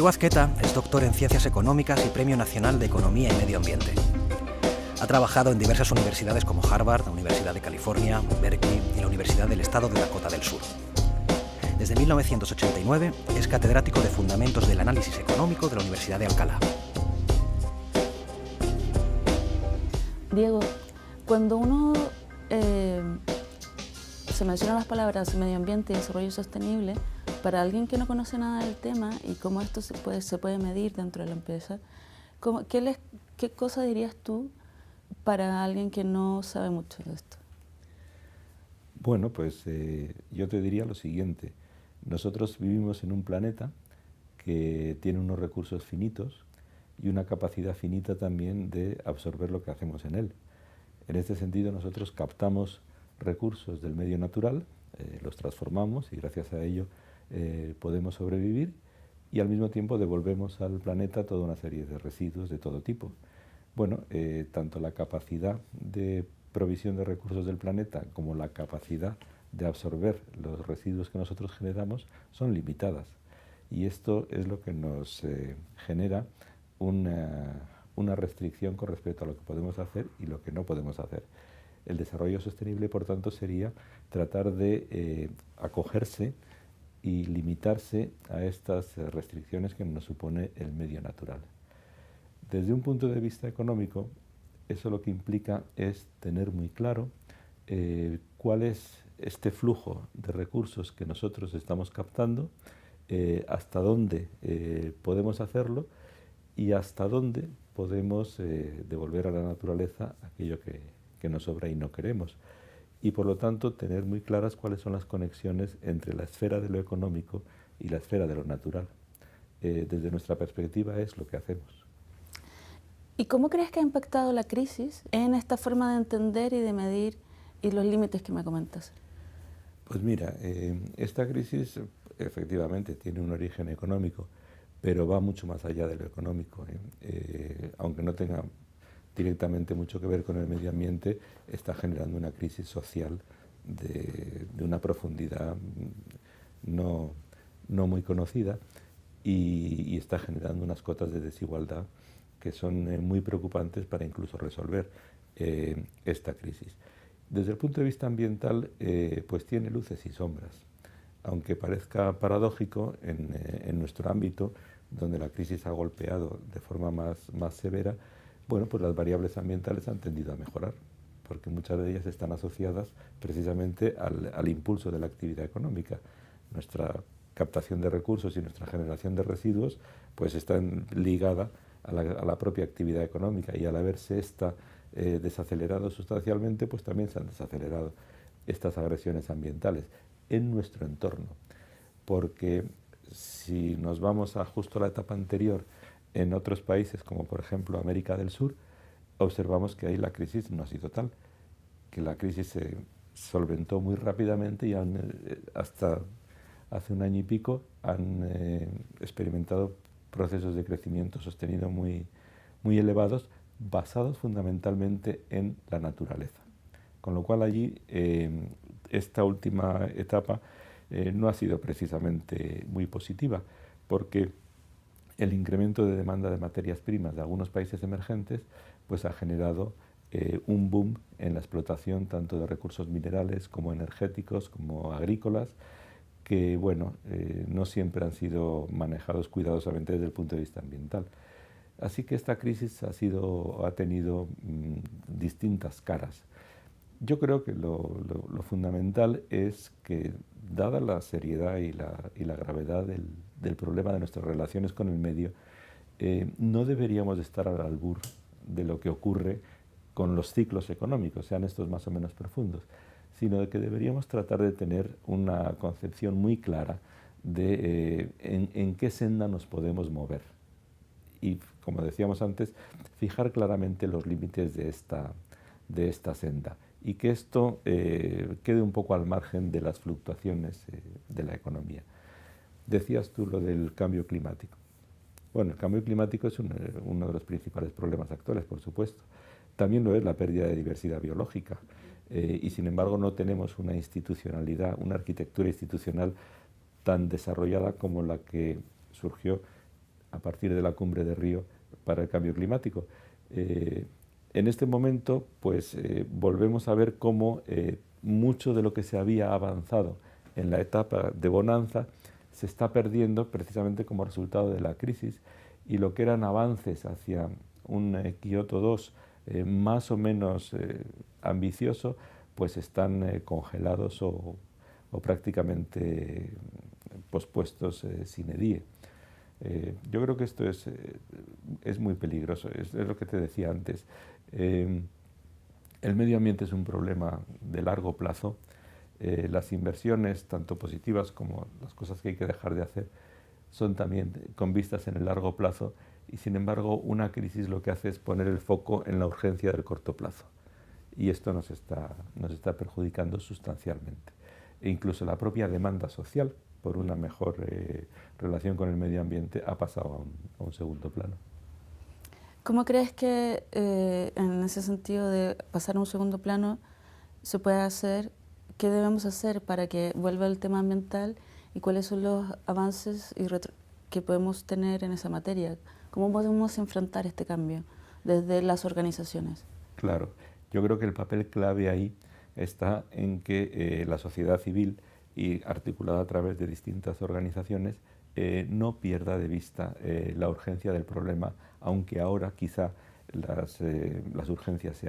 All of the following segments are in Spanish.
Diego Azqueta es doctor en Ciencias Económicas y Premio Nacional de Economía y Medio Ambiente. Ha trabajado en diversas universidades como Harvard, la Universidad de California, Berkeley y la Universidad del Estado de Dakota del Sur. Desde 1989 es catedrático de Fundamentos del Análisis Económico de la Universidad de Alcalá. Diego, cuando uno se mencionan las palabras medio ambiente y desarrollo sostenible, para alguien que no conoce nada del tema y cómo esto se puede medir dentro de la empresa, ¿qué cosa dirías tú para alguien que no sabe mucho de esto? Bueno, pues yo te diría lo siguiente. Nosotros vivimos en un planeta que tiene unos recursos finitos y una capacidad finita también de absorber lo que hacemos en él. En este sentido, nosotros captamos recursos del medio natural, los transformamos y gracias a ello podemos sobrevivir, y al mismo tiempo devolvemos al planeta toda una serie de residuos de todo tipo. Bueno, tanto la capacidad de provisión de recursos del planeta como la capacidad de absorber los residuos que nosotros generamos son limitadas, y esto es lo que nos genera una restricción con respecto a lo que podemos hacer y lo que no podemos hacer. El desarrollo sostenible, por tanto, sería tratar de acogerse y limitarse a estas restricciones que nos supone el medio natural. Desde un punto de vista económico, eso lo que implica es tener muy claro cuál es este flujo de recursos que nosotros estamos captando, hasta dónde podemos hacerlo y hasta dónde podemos devolver a la naturaleza aquello que nos sobra y no queremos. Y por lo tanto tener muy claras cuáles son las conexiones entre la esfera de lo económico y la esfera de lo natural. Desde nuestra perspectiva es lo que hacemos. ¿Y cómo crees que ha impactado la crisis en esta forma de entender y de medir y los límites que me comentas? Pues mira, esta crisis efectivamente tiene un origen económico, pero va mucho más allá de lo económico. Aunque no tenga directamente mucho que ver con el medio ambiente, está generando una crisis social de una profundidad no muy conocida, y está generando unas cotas de desigualdad que son muy preocupantes para incluso resolver esta crisis. Desde el punto de vista ambiental, pues tiene luces y sombras. Aunque parezca paradójico, en nuestro ámbito, donde la crisis ha golpeado de forma más severa, bueno, pues las variables ambientales han tendido a mejorar, porque muchas de ellas están asociadas precisamente al impulso de la actividad económica. Nuestra captación de recursos y nuestra generación de residuos pues están ligadas a la propia actividad económica, y al haberse esta desacelerado sustancialmente, pues también se han desacelerado estas agresiones ambientales en nuestro entorno. Porque si nos vamos a justo la etapa anterior, en otros países, como por ejemplo América del Sur, observamos que ahí la crisis no ha sido tal, que la crisis se solventó muy rápidamente y hasta hace un año y pico han experimentado procesos de crecimiento sostenido muy elevados, basados fundamentalmente en la naturaleza. Con lo cual allí esta última etapa no ha sido precisamente muy positiva, porque el incremento de demanda de materias primas de algunos países emergentes pues ha generado un boom en la explotación tanto de recursos minerales como energéticos como agrícolas, que bueno, no siempre han sido manejados cuidadosamente desde el punto de vista ambiental. Así que esta crisis ha tenido distintas caras. Yo creo que lo fundamental es que, dada la seriedad y la gravedad del problema de nuestras relaciones con el medio, no deberíamos estar al albur de lo que ocurre con los ciclos económicos, sean estos más o menos profundos, sino de que deberíamos tratar de tener una concepción muy clara de en qué senda nos podemos mover. Y, como decíamos antes, fijar claramente los límites de esta senda, y que esto quede un poco al margen de las fluctuaciones de la economía. Decías tú lo del cambio climático. Bueno, el cambio climático es uno de los principales problemas actuales, por supuesto. También lo es la pérdida de diversidad biológica, y sin embargo no tenemos una institucionalidad, una arquitectura institucional tan desarrollada como la que surgió a partir de la cumbre de Río para el cambio climático. En este momento, pues volvemos a ver cómo mucho de lo que se había avanzado en la etapa de bonanza se está perdiendo precisamente como resultado de la crisis, y lo que eran avances hacia un Kioto 2 más o menos ambicioso, pues están congelados o prácticamente pospuestos sine die. Yo creo que esto es muy peligroso, es lo que te decía antes. El medio ambiente es un problema de largo plazo. Las inversiones, tanto positivas como las cosas que hay que dejar de hacer, son también con vistas en el largo plazo, y sin embargo una crisis lo que hace es poner el foco en la urgencia del corto plazo, y esto nos está perjudicando sustancialmente. E incluso la propia demanda social por una mejor relación con el medio ambiente ha pasado a un segundo plano. ¿Cómo crees que en ese sentido de pasar a un segundo plano se puede hacer? ¿Qué debemos hacer para que vuelva el tema ambiental y cuáles son los avances que podemos tener en esa materia? ¿Cómo podemos enfrentar este cambio desde las organizaciones? Claro, yo creo que el papel clave ahí está en que la sociedad civil, y articulada a través de distintas organizaciones, no pierda de vista la urgencia del problema, aunque ahora quizá las urgencias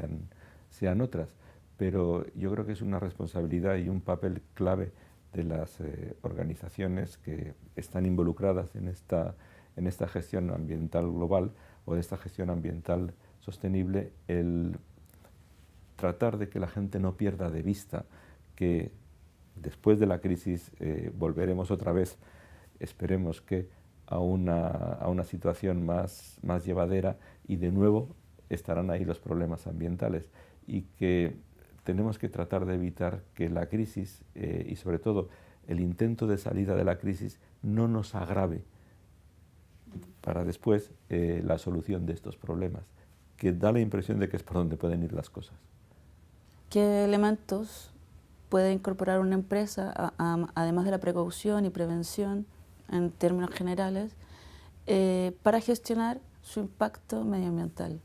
sean otras. Pero yo creo que es una responsabilidad y un papel clave de las organizaciones que están involucradas en esta gestión ambiental global o de esta gestión ambiental sostenible, el tratar de que la gente no pierda de vista que después de la crisis volveremos otra vez, esperemos que a una situación más llevadera, y de nuevo estarán ahí los problemas ambientales, y que tenemos que tratar de evitar que la crisis y sobre todo el intento de salida de la crisis no nos agrave para después la solución de estos problemas, que da la impresión de que es por donde pueden ir las cosas. ¿Qué elementos puede incorporar una empresa, además de la precaución y prevención en términos generales, para gestionar su impacto medioambiental?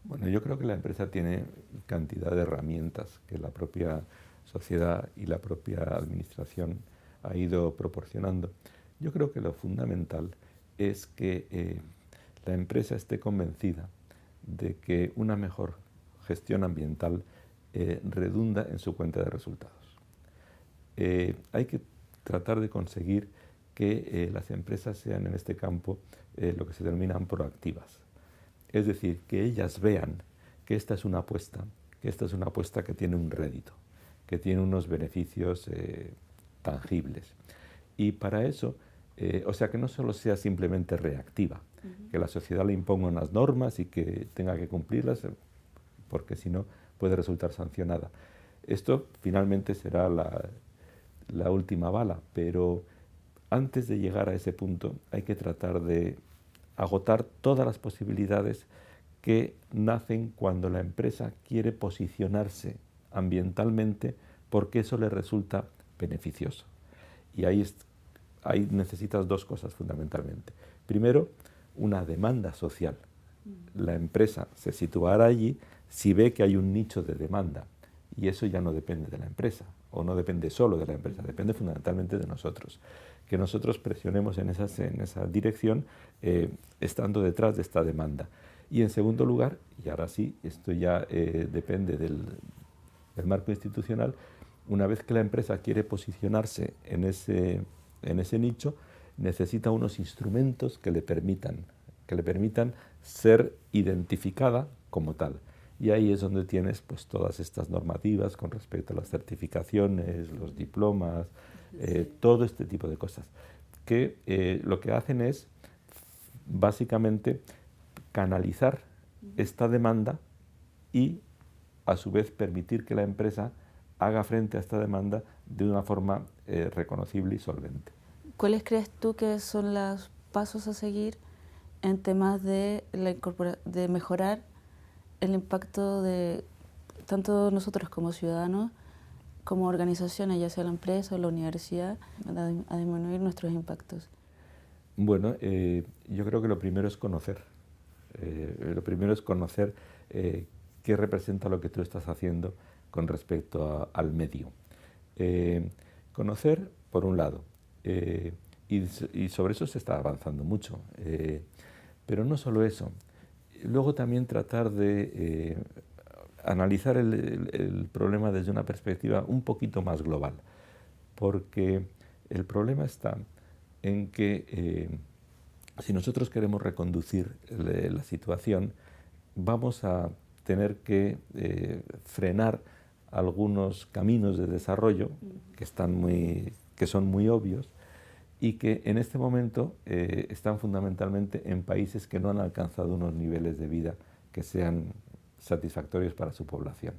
Bueno, yo creo que la empresa tiene cantidad de herramientas que la propia sociedad y la propia administración ha ido proporcionando. Yo creo que lo fundamental es que la empresa esté convencida de que una mejor gestión ambiental redunda en su cuenta de resultados. Hay que tratar de conseguir que las empresas sean en este campo lo que se denominan proactivas. Es decir, que ellas vean que esta es una apuesta, que tiene un rédito, que tiene unos beneficios tangibles. Y para eso, o sea, que no solo sea simplemente reactiva, que la sociedad le imponga unas normas y que tenga que cumplirlas, porque si no puede resultar sancionada. Esto finalmente será la última bala, pero antes de llegar a ese punto hay que tratar de agotar todas las posibilidades que nacen cuando la empresa quiere posicionarse ambientalmente porque eso le resulta beneficioso. Y ahí necesitas dos cosas fundamentalmente. Primero, una demanda social. La empresa se situará allí si ve que hay un nicho de demanda, y eso ya no depende de la empresa, o no depende solo de la empresa, depende fundamentalmente de nosotros. Que nosotros presionemos en esa dirección estando detrás de esta demanda. Y en segundo lugar, y ahora sí, esto ya depende del marco institucional, una vez que la empresa quiere posicionarse en ese nicho, necesita unos instrumentos que le permitan ser identificada como tal. Y ahí es donde tienes pues todas estas normativas con respecto a las certificaciones, los diplomas, todo este tipo de cosas, que lo que hacen es básicamente canalizar esta demanda y a su vez permitir que la empresa haga frente a esta demanda de una forma reconocible y solvente. ¿Cuáles crees tú que son los pasos a seguir en temas de mejorar el impacto de tanto nosotros como ciudadanos, como organizaciones, ya sea la empresa o la universidad, a disminuir nuestros impactos? Bueno, yo creo que lo primero es conocer. Lo primero es conocer qué representa lo que tú estás haciendo con respecto al medio. Conocer, por un lado, y sobre eso se está avanzando mucho, pero no solo eso. Luego también tratar de analizar el problema desde una perspectiva un poquito más global, porque el problema está en que si nosotros queremos reconducir la situación, vamos a tener que frenar algunos caminos de desarrollo que son muy obvios y que en este momento están fundamentalmente en países que no han alcanzado unos niveles de vida que sean satisfactorios para su población.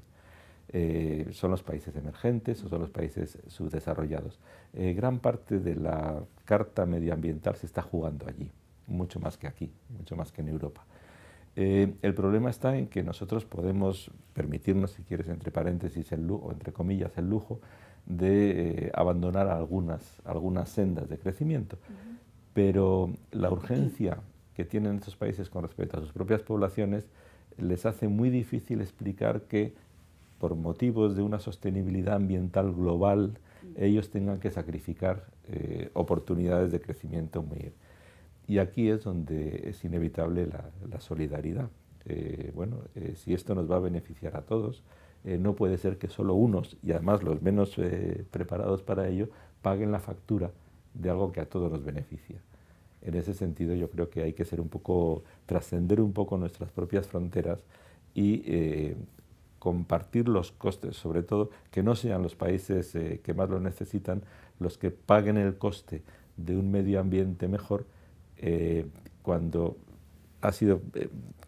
Son los países emergentes o son los países subdesarrollados. Gran parte de la carta medioambiental se está jugando allí, mucho más que aquí, mucho más que en Europa. El problema está en que nosotros podemos permitirnos, si quieres, entre paréntesis o entre comillas, el lujo de abandonar algunas sendas de crecimiento. Pero la urgencia que tienen estos países con respecto a sus propias poblaciones les hace muy difícil explicar que por motivos de una sostenibilidad ambiental global ellos tengan que sacrificar oportunidades de crecimiento muy. Y aquí es donde es inevitable la solidaridad. Si esto nos va a beneficiar a todos, no puede ser que solo unos, y además los menos preparados para ello, paguen la factura de algo que a todos nos beneficia. En ese sentido yo creo que hay que trascender un poco nuestras propias fronteras y compartir los costes, sobre todo que no sean los países que más lo necesitan los que paguen el coste de un medio ambiente mejor, cuando ha sido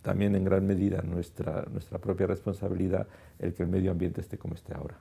también en gran medida nuestra propia responsabilidad el que el medio ambiente esté como esté ahora.